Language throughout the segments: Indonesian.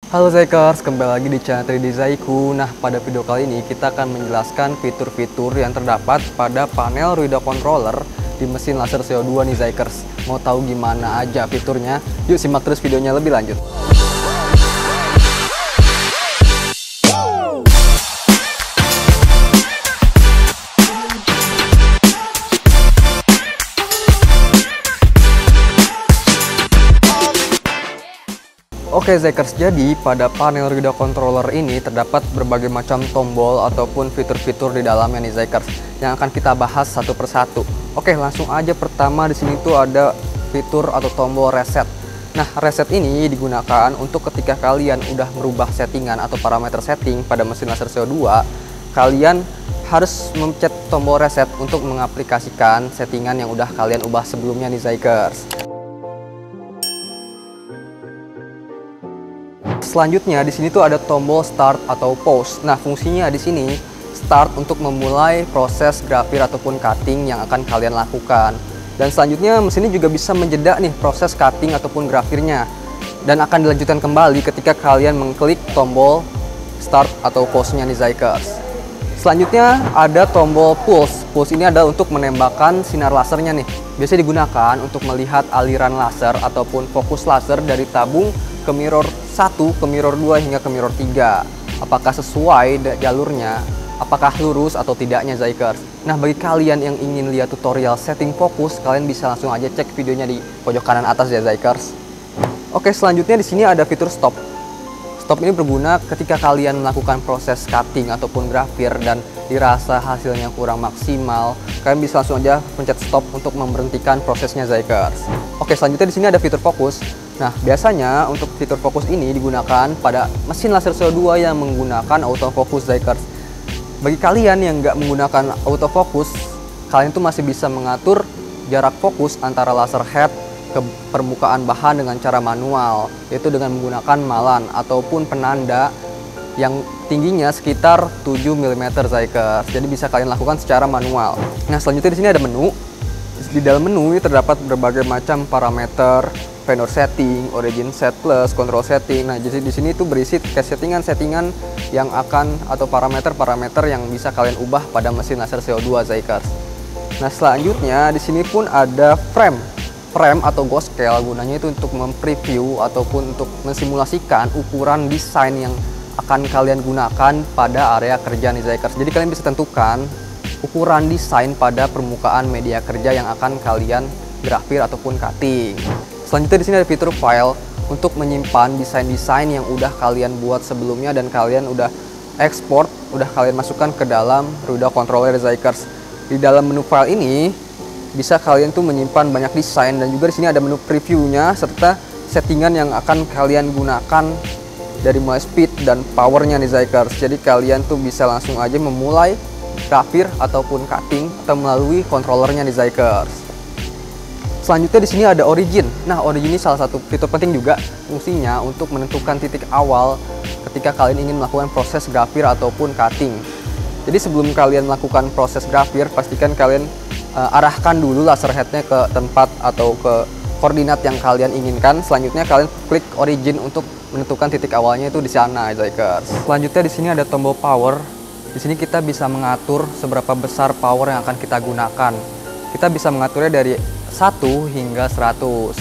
Halo Zikers, kembali lagi di channel 3D Zaiku. Nah, pada video kali ini kita akan menjelaskan fitur-fitur yang terdapat pada panel Ruida Controller di mesin laser CO2 nih Zikers. Mau tahu gimana aja fiturnya? Yuk simak terus videonya lebih lanjut. Oke Zikers, jadi pada panel Ruida Controller ini terdapat berbagai macam tombol ataupun fitur-fitur di dalamnya nih Zikers yang akan kita bahas satu persatu. Oke, langsung aja. Pertama di sini tuh ada fitur atau tombol reset. Nah, reset ini digunakan untuk ketika kalian udah merubah settingan atau parameter setting pada mesin laser CO2, kalian harus mencet tombol reset untuk mengaplikasikan settingan yang udah kalian ubah sebelumnya nih Zikers. Selanjutnya di sini tuh ada tombol start atau pause. Nah, fungsinya di sini start untuk memulai proses grafir ataupun cutting yang akan kalian lakukan. Dan selanjutnya mesin ini juga bisa menjeda nih proses cutting ataupun grafirnya. Dan akan dilanjutkan kembali ketika kalian mengklik tombol start atau pause-nya nih Zikers. Selanjutnya ada tombol pulse. Pulse ini adalah untuk menembakkan sinar lasernya nih. Biasanya digunakan untuk melihat aliran laser ataupun fokus laser dari tabung ke mirror 1, ke mirror 2, hingga ke mirror 3. Apakah sesuai jalurnya, apakah lurus atau tidaknya Zikers. Nah, bagi kalian yang ingin lihat tutorial setting fokus, kalian bisa langsung aja cek videonya di pojok kanan atas ya Zikers. Oke, selanjutnya di sini ada fitur stop. Stop ini berguna ketika kalian melakukan proses cutting ataupun grafir dan dirasa hasilnya kurang maksimal, kalian bisa langsung aja pencet stop untuk memberhentikan prosesnya Zikers. Oke, selanjutnya di sini ada fitur fokus. Nah, biasanya untuk fitur fokus ini digunakan pada mesin laser CO2 yang menggunakan autofocus Zikers. Bagi kalian yang nggak menggunakan autofocus, kalian tuh masih bisa mengatur jarak fokus antara laser head ke permukaan bahan dengan cara manual, yaitu dengan menggunakan malan ataupun penanda yang tingginya sekitar 7 mm Zikers. Jadi bisa kalian lakukan secara manual. Nah, selanjutnya di sini ada menu. Di dalam menu ini terdapat berbagai macam parameter, vendor setting, origin set plus, control setting. Nah, jadi di sini itu berisi settingan-settingan yang akan atau parameter-parameter yang bisa kalian ubah pada mesin laser CO2 Zikers. Nah, selanjutnya di sini pun ada frame atau ghost scale. Gunanya itu untuk mempreview ataupun untuk mensimulasikan ukuran desain yang akan kalian gunakan pada area kerja nih Zikers. Jadi kalian bisa tentukan ukuran desain pada permukaan media kerja yang akan kalian grafir ataupun cutting. Selanjutnya di sini ada fitur file untuk menyimpan desain-desain yang udah kalian buat sebelumnya dan kalian udah ekspor, udah kalian masukkan ke dalam Ruida Controller Zikers. Di dalam menu file ini bisa kalian tuh menyimpan banyak desain, dan juga di sini ada menu previewnya serta settingan yang akan kalian gunakan dari mulai speed dan powernya nih Zikers. Jadi kalian tuh bisa langsung aja memulai grafir ataupun cutting atau melalui controllernya nih Zikers. Selanjutnya di sini ada origin. Nah, origin ini salah satu fitur penting juga, fungsinya untuk menentukan titik awal ketika kalian ingin melakukan proses grafir ataupun cutting. Jadi sebelum kalian melakukan proses grafir, pastikan kalian arahkan dulu laser headnya ke tempat atau ke koordinat yang kalian inginkan. Selanjutnya kalian klik origin untuk menentukan titik awalnya itu di sana Zikers. Selanjutnya di sini ada tombol power. Di sini kita bisa mengatur seberapa besar power yang akan kita gunakan. Kita bisa mengaturnya dari 1 hingga 100.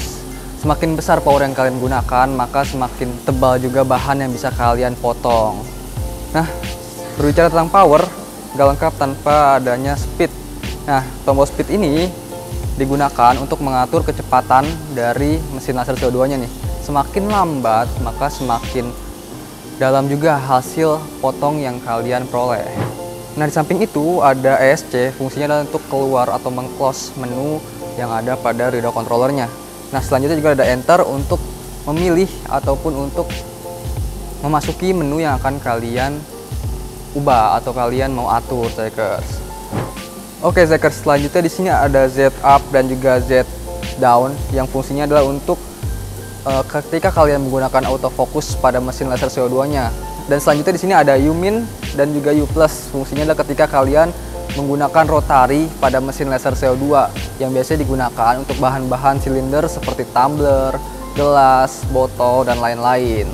Semakin besar power yang kalian gunakan, maka semakin tebal juga bahan yang bisa kalian potong. Nah, berbicara tentang power, nggak lengkap tanpa adanya speed. Nah, tombol speed ini digunakan untuk mengatur kecepatan dari mesin laser CO2-nya nih. Semakin lambat, maka semakin dalam juga hasil potong yang kalian peroleh. Nah, di samping itu ada ESC, fungsinya adalah untuk keluar atau meng-close menu yang ada pada Ruida Controllernya. Nah, selanjutnya juga ada enter untuk memilih ataupun untuk memasuki menu yang akan kalian ubah atau kalian mau atur Zikers. Oke Zikers, selanjutnya di sini ada Z up dan juga Z down yang fungsinya adalah untuk ketika kalian menggunakan autofocus pada mesin laser CO2-nya. Dan selanjutnya di sini ada U min dan juga U plus. Fungsinya adalah ketika kalian menggunakan rotary pada mesin laser CO2 yang biasanya digunakan untuk bahan-bahan silinder seperti tumbler, gelas, botol, dan lain-lain.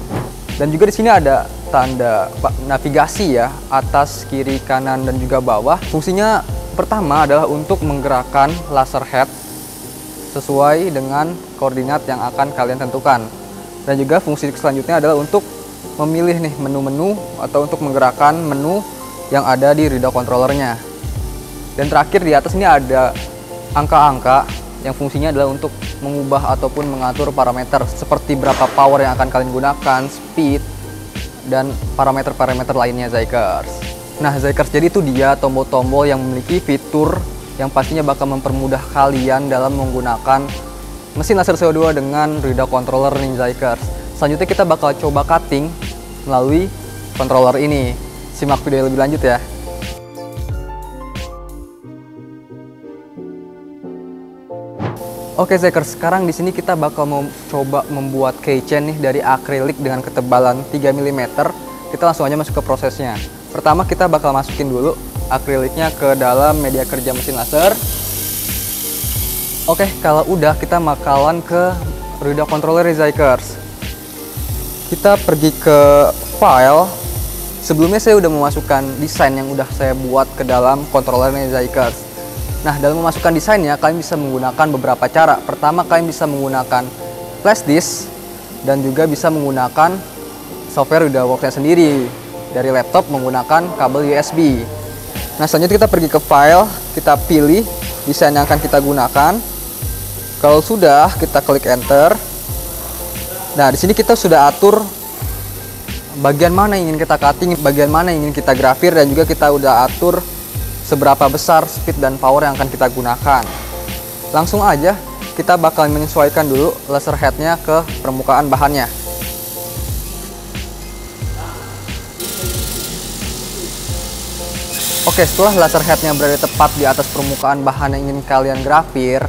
Dan juga di sini ada tanda navigasi ya, atas, kiri, kanan, dan juga bawah. Fungsinya pertama adalah untuk menggerakkan laser head sesuai dengan koordinat yang akan kalian tentukan. Dan juga fungsi selanjutnya adalah untuk memilih nih menu-menu atau untuk menggerakkan menu yang ada di readout controllernya. Dan terakhir di atas ini ada angka-angka yang fungsinya adalah untuk mengubah ataupun mengatur parameter seperti berapa power yang akan kalian gunakan, speed, dan parameter-parameter lainnya Zikers. Nah Zikers, jadi itu dia tombol-tombol yang memiliki fitur yang pastinya bakal mempermudah kalian dalam menggunakan mesin laser CO2 dengan readout controller nih Zikers. Selanjutnya kita bakal coba cutting melalui controller ini. Simak video lebih lanjut ya. Oke Zikers, sekarang di sini kita bakal coba membuat keychain nih dari akrilik dengan ketebalan 3 mm. Kita langsung aja masuk ke prosesnya. Pertama kita bakal masukin dulu akriliknya ke dalam media kerja mesin laser. Oke, kalau udah kita bakalan ke readout controller Zikers. Kita pergi ke file. Sebelumnya saya udah memasukkan desain yang udah saya buat ke dalam controllernya Zikers. Nah, dalam memasukkan desainnya, kalian bisa menggunakan beberapa cara. Pertama, kalian bisa menggunakan flash disk dan juga bisa menggunakan software ReaderWorks sendiri dari laptop menggunakan kabel USB. Nah, selanjutnya kita pergi ke file, kita pilih desain yang akan kita gunakan. Kalau sudah, kita klik enter. Nah, di sini kita sudah atur bagian mana yang ingin kita cutting, bagian mana yang ingin kita grafir, dan juga kita udah atur seberapa besar speed dan power yang akan kita gunakan. Langsung aja kita bakal menyesuaikan dulu laser headnya ke permukaan bahannya. Oke, setelah laser headnya berada tepat di atas permukaan bahan yang ingin kalian grafir,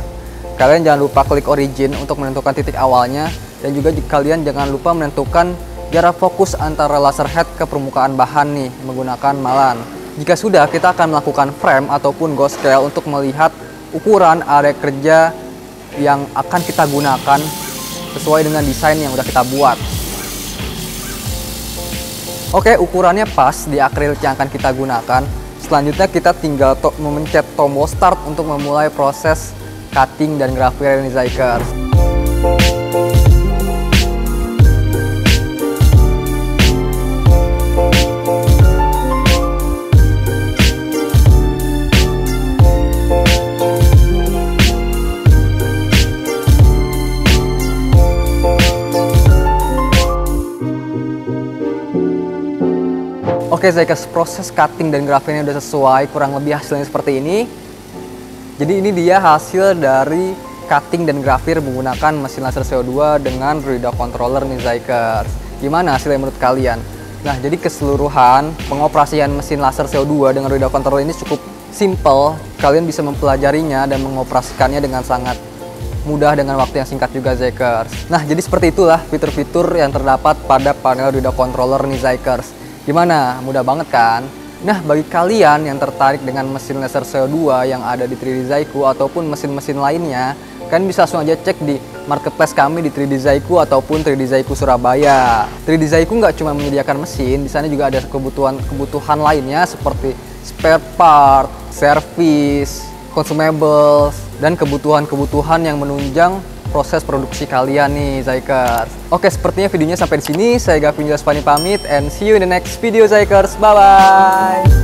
kalian jangan lupa klik origin untuk menentukan titik awalnya, dan juga kalian jangan lupa menentukan jarak fokus antara laser head ke permukaan bahan nih menggunakan malan. Jika sudah, kita akan melakukan frame ataupun ghost scale untuk melihat ukuran area kerja yang akan kita gunakan sesuai dengan desain yang udah kita buat. Oke, ukurannya pas di akrilik yang akan kita gunakan. Selanjutnya kita tinggal memencet tombol start untuk memulai proses cutting dan grafir ini Zikers. Oke Zikers, proses cutting dan grafirnya udah sesuai, kurang lebih hasilnya seperti ini. Jadi ini dia hasil dari cutting dan grafir menggunakan mesin laser CO2 dengan readout controller nih Zikers. Gimana hasilnya menurut kalian? Nah, jadi keseluruhan pengoperasian mesin laser CO2 dengan readout controller ini cukup simple. Kalian bisa mempelajarinya dan mengoperasikannya dengan sangat mudah dengan waktu yang singkat juga Zikers. Nah, jadi seperti itulah fitur-fitur yang terdapat pada panel readout controller nih Zikers. Gimana? Mudah banget kan? Nah, bagi kalian yang tertarik dengan mesin laser CO2 yang ada di 3D Zaiku ataupun mesin-mesin lainnya, kalian bisa langsung aja cek di marketplace kami di 3D Zaiku ataupun 3D Zaiku Surabaya. 3D Zaiku nggak cuma menyediakan mesin, di sana juga ada kebutuhan lainnya seperti spare part, service, consumables, dan kebutuhan-kebutuhan yang menunjang proses produksi kalian nih Zikers. Oke, sepertinya videonya sampai di sini. Saya Gavin Jaswani pamit and see you in the next video Zikers. Bye bye.